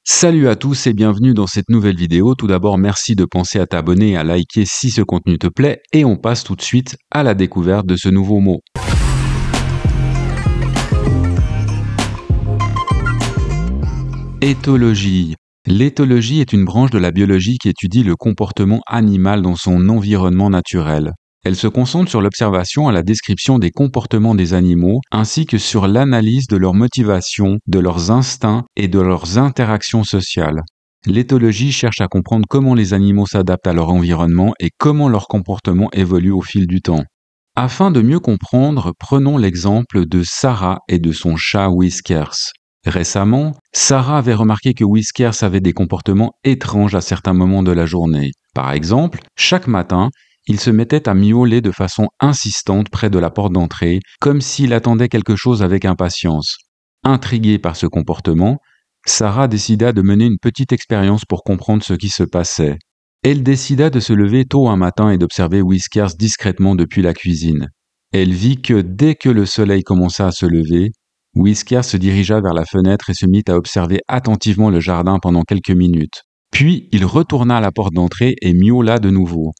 Salut à tous et bienvenue dans cette nouvelle vidéo. Tout d'abord, merci de penser à t'abonner et à liker si ce contenu te plaît et on passe tout de suite à la découverte de ce nouveau mot. Éthologie. L'éthologie est une branche de la biologie qui étudie le comportement animal dans son environnement naturel. Elle se concentre sur l'observation et la description des comportements des animaux, ainsi que sur l'analyse de leurs motivations, de leurs instincts et de leurs interactions sociales. L'éthologie cherche à comprendre comment les animaux s'adaptent à leur environnement et comment leur comportement évolue au fil du temps. Afin de mieux comprendre, prenons l'exemple de Sarah et de son chat Whiskers. Récemment, Sarah avait remarqué que Whiskers avait des comportements étranges à certains moments de la journée. Par exemple, chaque matin, il se mettait à miauler de façon insistante près de la porte d'entrée, comme s'il attendait quelque chose avec impatience. Intriguée par ce comportement, Sarah décida de mener une petite expérience pour comprendre ce qui se passait. Elle décida de se lever tôt un matin et d'observer Whiskers discrètement depuis la cuisine. Elle vit que dès que le soleil commença à se lever, Whiskers se dirigea vers la fenêtre et se mit à observer attentivement le jardin pendant quelques minutes. Puis il retourna à la porte d'entrée et miaula de nouveau.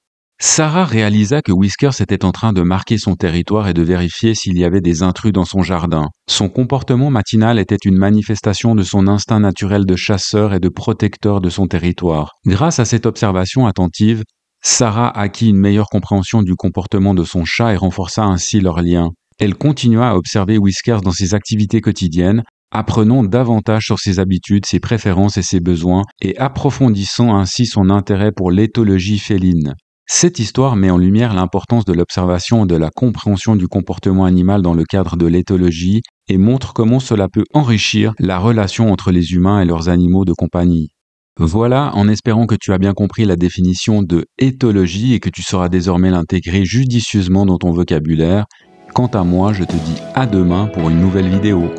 Sarah réalisa que Whiskers était en train de marquer son territoire et de vérifier s'il y avait des intrus dans son jardin. Son comportement matinal était une manifestation de son instinct naturel de chasseur et de protecteur de son territoire. Grâce à cette observation attentive, Sarah acquit une meilleure compréhension du comportement de son chat et renforça ainsi leur lien. Elle continua à observer Whiskers dans ses activités quotidiennes, apprenant davantage sur ses habitudes, ses préférences et ses besoins, et approfondissant ainsi son intérêt pour l'éthologie féline. Cette histoire met en lumière l'importance de l'observation et de la compréhension du comportement animal dans le cadre de l'éthologie et montre comment cela peut enrichir la relation entre les humains et leurs animaux de compagnie. Voilà, en espérant que tu as bien compris la définition de éthologie et que tu sauras désormais l'intégrer judicieusement dans ton vocabulaire. Quant à moi, je te dis à demain pour une nouvelle vidéo.